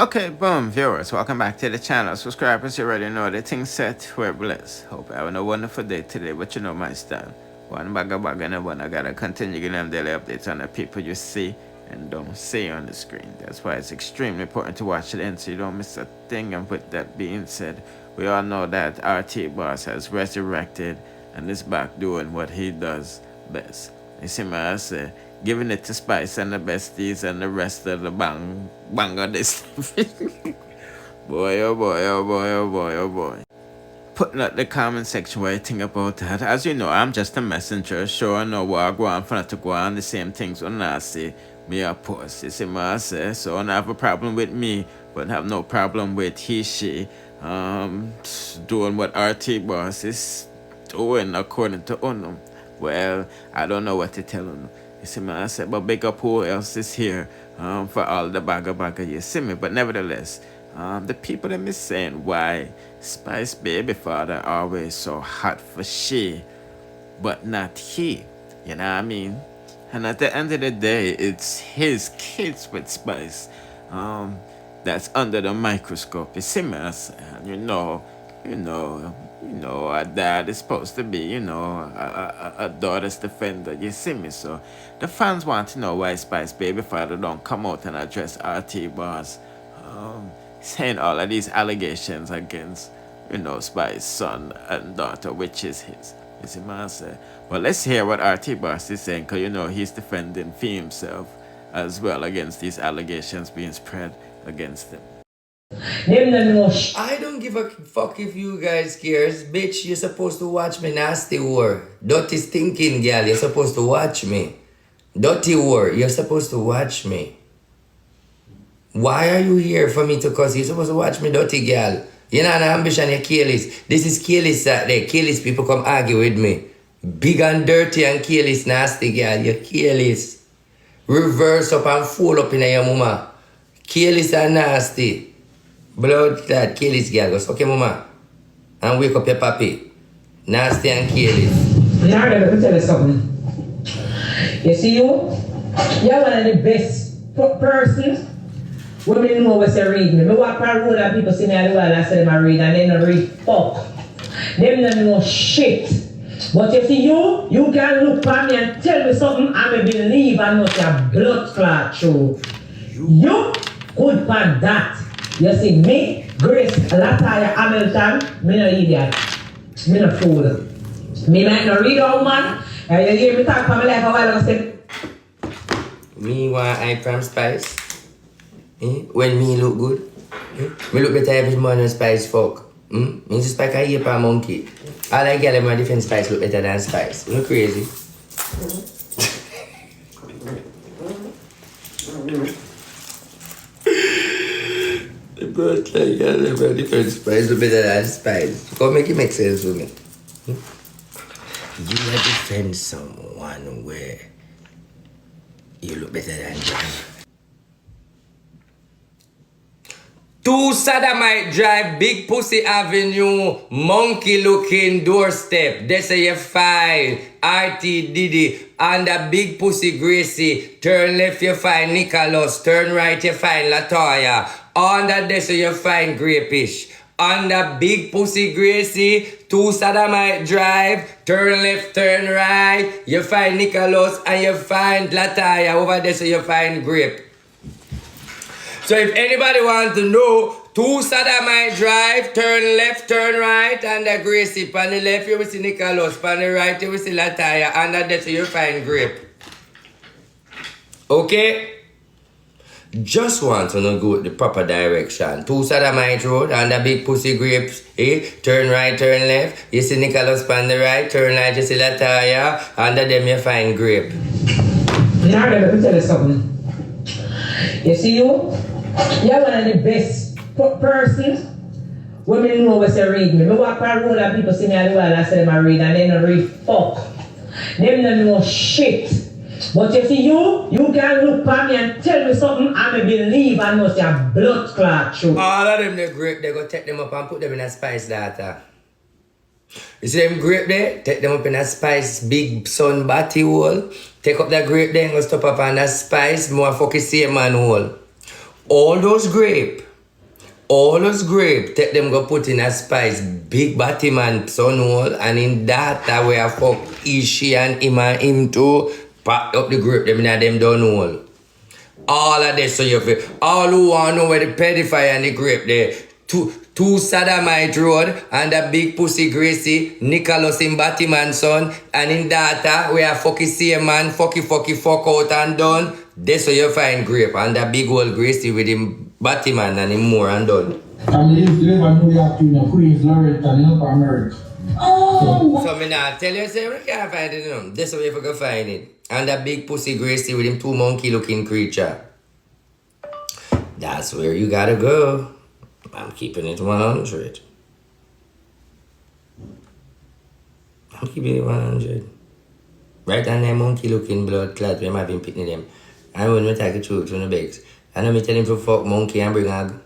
Okay, boom, viewers, welcome back to the channel. Subscribers, you already know the thing set, we're blessed. Hope you're having a wonderful day today, but you know my style. One bag and one, I gotta continue giving them daily updates on the people you see and don't see on the screen. That's why it's extremely important to watch it end so you don't miss a thing. And with that being said, we all know that RT Boss has resurrected and is back doing what he does best. You see me, I say, giving it to Spice and the besties and the rest of the bang of this. Boy, oh boy, oh boy, oh boy, oh boy. Putting up the comment section what you think about that. As you know, I'm just a messenger. Sure, I know what I go on for to go on the same things when I say me a post. You see me, I say, so I don't have a problem with me, but have no problem with he, she, doing what RT Boss is doing according to Unum. Well, I don't know what to tell him. You see me, I said, but big up who else is here for all the bagger, you see me. But nevertheless, the people that me saying why Spice baby father always so hot for she, but not he. You know what I mean? And at the end of the day, it's his kids with Spice that's under the microscope. You see me, I said, you know, a dad is supposed to be, a daughter's defender. You see me? So the fans want to know why Spice baby father don't come out and address RT Boss, saying all of these allegations against, Spice's son and daughter, which is his. You see me? I say, well, let's hear what RT Boss is saying, because he's defending for himself as well against these allegations being spread against him. I don't give a fuck if you guys cares. Bitch, you're supposed to watch me nasty war. Dirty stinking girl, you're supposed to watch me. Dirty war, you're supposed to watch me. Why are you here for me to cuss? You're supposed to watch me, dirty girl. You're not an ambition, you're careless. This is careless Saturday. Careless people come argue with me. Big and dirty and careless nasty girl, you're careless. Reverse up and fold up in your mama. Careless and nasty. Blood that kill this girl. Go suck your mama. And wake up your papi. Nasty and careless. Now let me tell you something. You see you're one of the best persons. Women know what's a read me. I walk around road and people see me at the wall and say them I read and they don't read fuck. Them don't know shit. But you see you can look at me and tell me something and I believe I must have blood clot through. You good for that. You see, me, Grace, Lataya, Hamilton, me no idiot. Me no fool. Me might not read all man. And you hear me talk for my life a while ago, say, Me want eye from Spice. When me look good. Me look better every morning Spice fuck. Me just like a heap of monkey. All I get in my different Spice look better than Spice. You crazy? But like, yeah, they're different Spice look better than Spice. Come make it make sense for me. You defend someone where you look better than them. Two Sodomite Drive, Big Pussy Avenue, monkey looking doorstep. That's how you find RT Diddy. Under Big Pussy Gracie. Turn left you find Nicholas. Turn right you find Latoya. Under this you find Grapish. Under Big Pussy Gracie, 2 Sodomite Drive, turn left, turn right, you find Nicholas and you find Latoya. Over there so you find Grape. So if anybody wants to know, 2 Sodomite Drive, turn left, turn right, under Gracie. On the left you will see Nicholas, on the right you will see Latoya. Under there so you find Grape. Okay? Just want to know go the proper direction. 2 Sodomite Road under Big Pussy Grapes. Turn right, turn left. You see Nicholas on the right. Turn right, you see Latoya. Under them you find Grape. Now let me tell you something. You see you're one of the best persons. Women know what's a read me. I walk around road and people see me at the wall and say them I read and they don't read fuck. Them don't know shit. But you see you can look at me and tell me something and I believe I must have blood clot through. All of them they grape, they go take them up and put them in a Spice data. You see them grape there? Take them up in a Spice big sun batty hole. Take up that grape there and go stop up on that Spice more fucking same man hole. All those grape all those grape, take them go put in a spice, big Batman son hole, and in that we have fuck Ishi and him too, pack up the grape them in them done hole. All of this, so you feel, all who want to know where the pedophile and the grape there, two Sodomite Road, and the big pussy Gracie, Nicholas in Batman son, and in data, we are fucky same man, fuck out and done. That's where you find grape, and the big old Gracie with him Batman and him more and done. And you live in New York, you know, Queens, Loretta, in Upper America. Oh! So me now tell you, say, we can't find it, you know. That's where you can find it. And the big pussy Gracie with him 2 monkey looking creature. That's where you gotta go. I'm keeping it 100. I'm keeping it 100. Right on that monkey looking blood clot when I'm having picnic them. And when we take it through the bags. And then me tell him to fuck monkey and bring a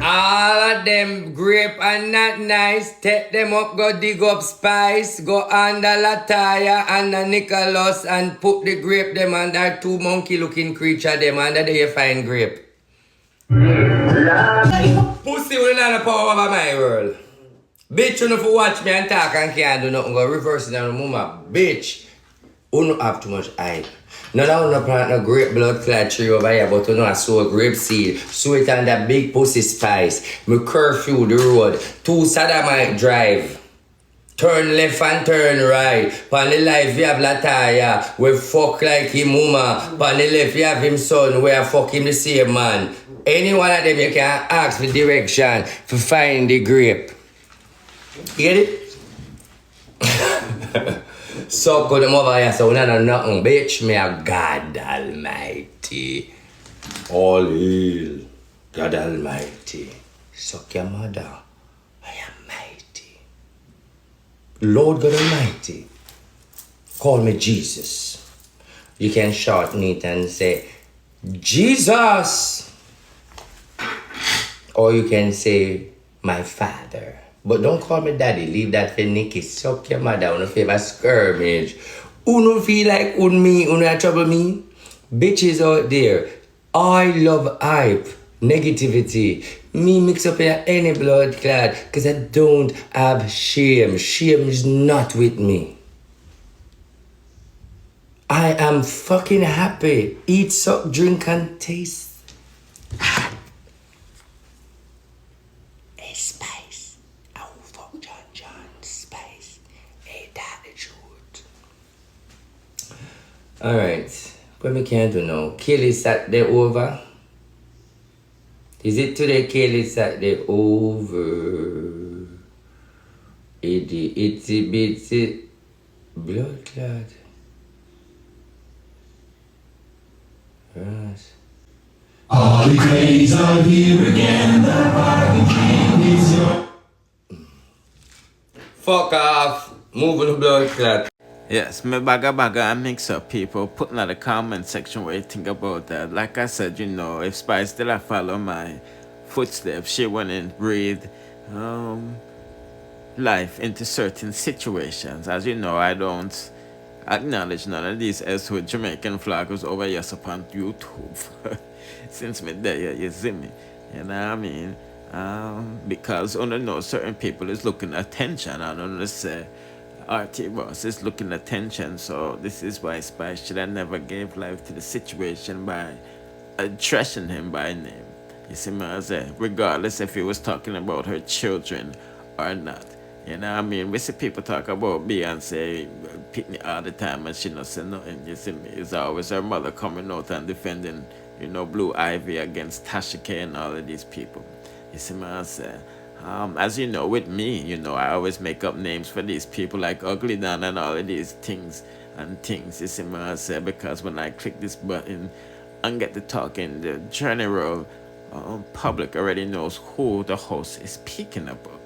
all of them grape and not nice. Take them up, go dig up spice, go under Lataya and the Nicholas and put the grape them under 2 monkey looking creature them under there you find grape. Pussy will not have power over my world. Bitch, you know for watch me and talk and can't do nothing. Go reverse it on the mama. Bitch, you don't have too much hype. None of you plant no grape blood clot tree over here, but you know I sow a grape seed. Sow it on that big pussy spice. Me curfew the road. 2 Sodomite drive. Turn left and turn right. On the life you have Lataya, we fuck like him mama. On the left you have him son, where fuck him the same man. Any one of them you can ask for direction to find the grape. You get it? So good them over here, so we don't know nothing, bitch. Me a God Almighty. All hail God Almighty. Suck your mother. I am mighty. Lord God Almighty. Call me Jesus. You can shorten it and say, Jesus. Or you can say, my father. But don't call me daddy. Leave that for Nikki. Suck your mother on a favor skirmish. Who no feel like me, who no trouble me? Bitches out there. I love hype. Negativity. Me mix up in any blood clot. Because I don't have shame. Shame is not with me. I am fucking happy. Eat, suck, drink, and taste. Hey, Spice. Oh, fuck John. Spice. Hey, that the truth. Alright. What we can do now? Kelly Saturday over. Is it today Kelly Saturday over? Itty bitty blood clot. Right. All the days are here again, the bargain king is your... Fuck off. Moving the blood clot. Yes, me bagga and mix up people. Put in the comment section what you think about that. Like I said, you know, if Spice still I follow my footsteps, she wouldn't breathe life into certain situations. As you know, I don't acknowledge none of these as with Jamaican flaggers over yes upon YouTube. Since me there, you see me. You know what I mean? Because under know certain people is looking at attention and under say RT boss is looking at attention, so this is why Spice should have never gave life to the situation by trashing him by name. You see me, I say, regardless if he was talking about her children or not. You know what I mean? We see people talk about Beyonce Pitney all the time and she not say nothing. You see me? It's always her mother coming out and defending, you know, Blue Ivy against Tasha K and all of these people. You see me? I say, as you know, with me, you know, I always make up names for these people like Ugly Dan and all of these things. You see me? I say, because when I click this button and get to talking, the general public already knows who the host is speaking about.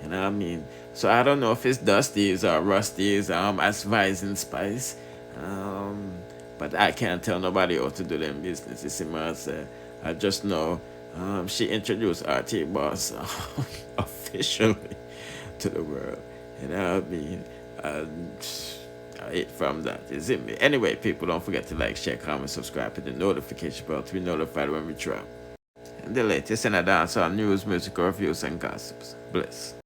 You know what I mean? So I don't know if it's Dusty's or Rusty's advising Spice. But I can't tell nobody how to do them business. You see what I say? I just know she introduced RT Boss officially to the world. You know what I mean? it from that. Is it me? Anyway, people, don't forget to like, share, comment, subscribe, hit the notification bell to be notified when we drop. And the latest in a dancehall news, music reviews, and gossips. Bless.